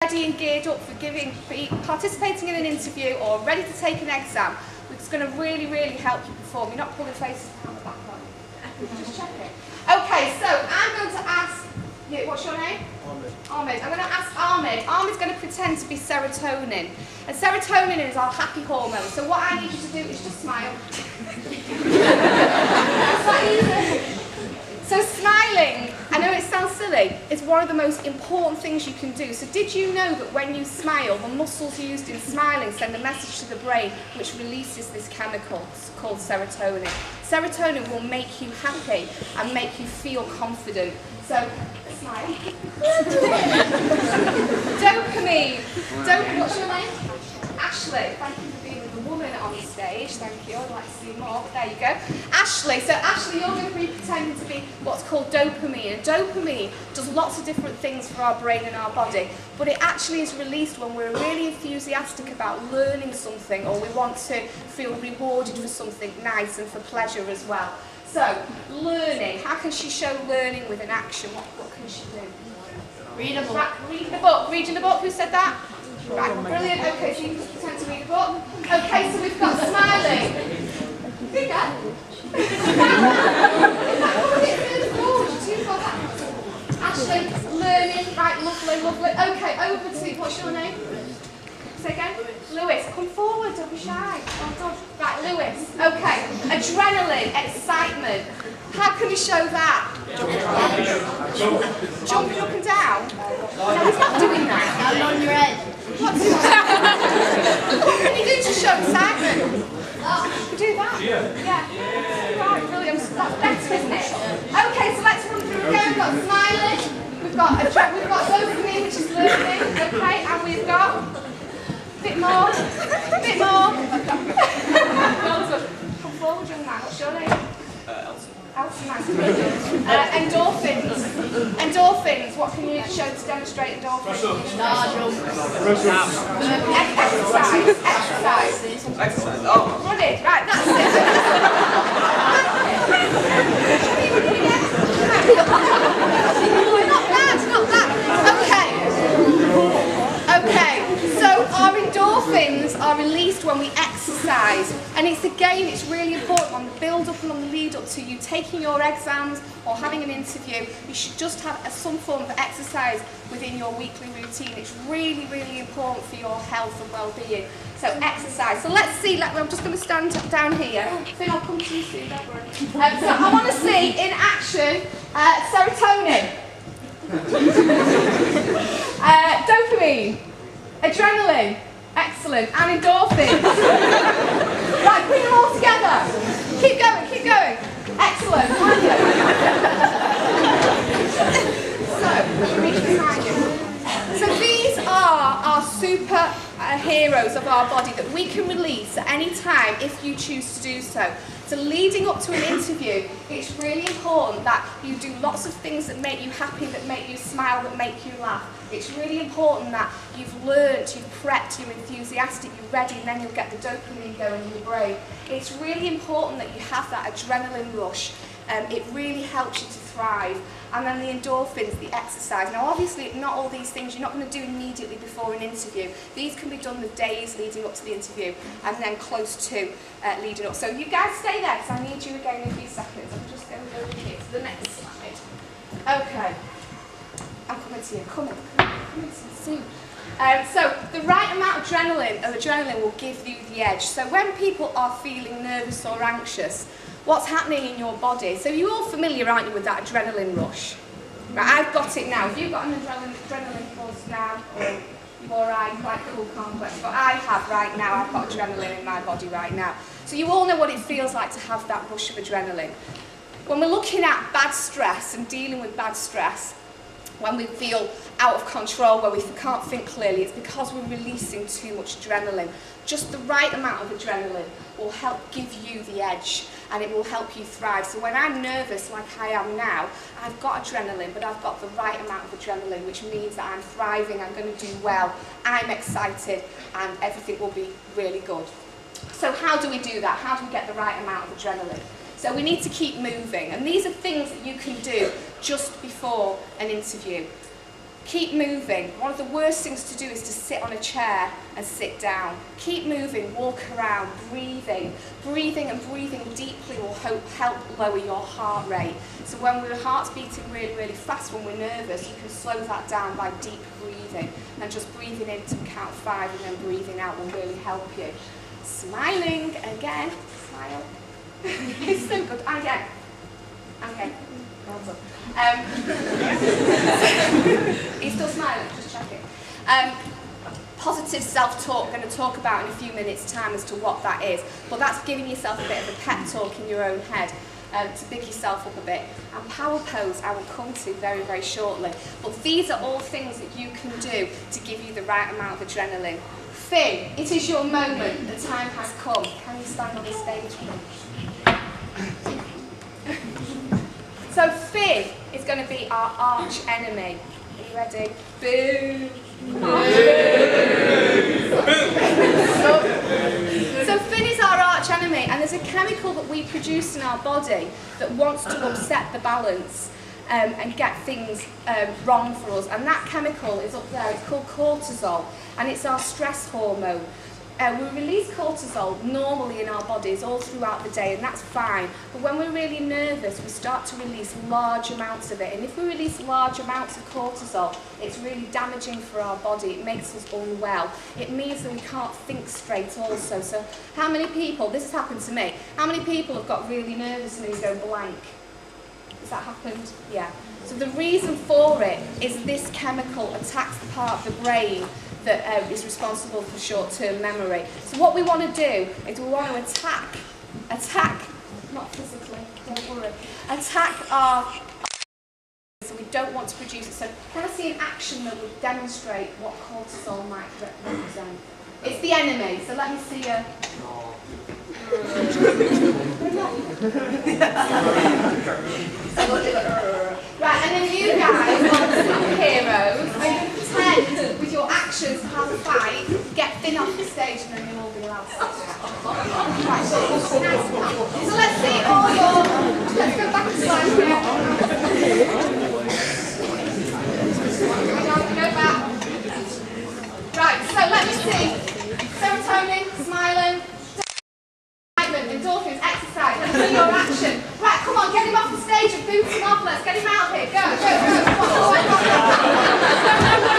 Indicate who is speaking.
Speaker 1: Ready and geared up for participating in an interview or ready to take an exam, it's going to really help you perform. You're not pulling faces down the back, are you? Just check it. Okay, so I'm going to ask you, what's your name? Ahmed. I'm going to ask Ahmed. Ahmed's going to pretend to be serotonin. And serotonin is our happy hormone. So what I need you to do is just smile. That's that easy. So smiling, I know it sounds silly, is one of the most important things you can do. So did you know that when you smile, the muscles used in smiling send a message to the brain which releases this chemical called serotonin. Serotonin will make you happy and make you feel confident. So, smile. Dopamine. What's your name? Ashley. Thank you for being with the woman on the stage. Thank you. I'd like to see more, but there you go. Ashley. So Ashley, you're going to be pretending to be what's called dopamine. And dopamine does lots of different things for our brain and our body, but it actually is released when we're really enthusiastic about learning something or we want to feel rewarded for something nice and for pleasure as well. So, learning. How can she show learning with an action? What can she do?
Speaker 2: Read a book.
Speaker 1: Right, reading a book. Reading a book. Who said that? Right, brilliant. Okay, so you can pretend to read a book. Okay, so we've got smiling. Bigger. Ashley, learning. Right, lovely. Okay, over to, what's your name? Say again? Lewis, come forward, don't be shy. Well done. Right, Lewis. Okay, adrenaline, excitement. How can we show that? Jumping up and down? No, he's not doing that.
Speaker 2: Down on your head.
Speaker 1: What can you do to show excitement? You do that? Yeah. Right, brilliant. That's better, isn't it? Okay, so let's run through again. We've got smiling. We've got dopamine, which is learning. Okay, and we've got bit more. Well done. Come forward, young man. What's your name? Elsie, nice to meet you. Endorphins. What can you show to demonstrate endorphins? Exercise. Oh. Run it. Right, that's it. Not bad. Okay. So our endorphins are released when we exercise, and it's really important on the build up and on the lead up to you taking your exams or having an interview. You should just have some form of exercise within your weekly routine. It's really important for your health and well-being. So exercise. So let's see. I'm just going to stand down here. Finn, I'll come to you soon. Don't worry. So I want to see in action serotonin, dopamine, adrenaline. Excellent. And endorphins. Right, bring them all together. Keep going. Excellent. So these are our super heroes of our body that we can release at any time if you choose to do so. So leading up to an interview, it's really important that you do lots of things that make you happy, that make you smile, that make you laugh. It's really important that you've learnt, you've prepped, you're enthusiastic, you're ready, and then you'll get the dopamine going in your brain. It's really important that you have that adrenaline rush. It really helps you to thrive. And then the endorphins, the exercise. Now obviously not all these things you're not going to do immediately before an interview. These can be done the days leading up to the interview and then close to leading up. So you guys stay there because I need you again in a few seconds. I'm just going over here to the next slide. Okay. I'm coming to you. Come in soon. So the right amount of adrenaline will give you the edge. So when people are feeling nervous or anxious, what's happening in your body? So you're all familiar, aren't you, with that adrenaline rush? Right, I've got it now. Have you got an adrenaline pulse now? Or you're all right, quite cool, complex. But I have right now. I've got adrenaline in my body right now. So you all know what it feels like to have that rush of adrenaline. When we're looking at bad stress and dealing with bad stress, when we feel out of control, where we can't think clearly, it's because we're releasing too much adrenaline. Just the right amount of adrenaline will help give you the edge and it will help you thrive. So when I'm nervous, like I am now, I've got adrenaline, but I've got the right amount of adrenaline, which means that I'm thriving, I'm going to do well, I'm excited, and everything will be really good. So how do we do that? How do we get the right amount of adrenaline? So we need to keep moving, and these are things that you can do just before an interview. Keep moving. One of the worst things to do is to sit on a chair and sit down. Keep moving, walk around, breathing. Breathing and breathing deeply will help lower your heart rate. So when your heart's beating really, really fast when we're nervous, you can slow that down by deep breathing. And just breathing in to count 5 and then breathing out will really help you. Smiling again. Smile. It's so good. Again. Okay. He's still smiling, just checking. Positive self-talk, we're going to talk about in a few minutes' time as to what that is. But that's giving yourself a bit of a pep talk in your own head to big yourself up a bit. And power pose I will come to very, very shortly. But these are all things that you can do to give you the right amount of adrenaline. Finn, it is your moment. The time has come. Can you stand on the stage, please? So Finn is going to be our arch enemy. Are you ready? Boo! So Finn is our arch enemy, and there's a chemical that we produce in our body that wants to upset the balance and get things wrong for us. And that chemical is up there. It's called cortisol, and it's our stress hormone. We release cortisol normally in our bodies all throughout the day, and that's fine. But when we're really nervous, we start to release large amounts of it. And if we release large amounts of cortisol, it's really damaging for our body. It makes us unwell. It means that we can't think straight also. So how many people, this has happened to me, how many people have got really nervous and then go blank? Has that happened? Yeah. So the reason for it is this chemical attacks the part of the brain that is responsible for short-term memory. So what we want to do is we want to attack, not physically, don't worry, attack our, so we don't want to produce it. So can I see an action that would demonstrate what cortisol might represent? It's the enemy, so let me see a... Right, and then you guys are the superheroes. Are you going to pretend with your actions to have a fight, get Finn off the stage, and then you'll all be allowed to sit down? Right, so let's see all your... Let's go back to slide here. Go back. Right, so let me see. Serotonin, smiling, endorphins, exercise, let's see your action. Right, come on, get him off the stage and boot him off. Let's get him out of here. Go, go, go. Come on, come on, come on.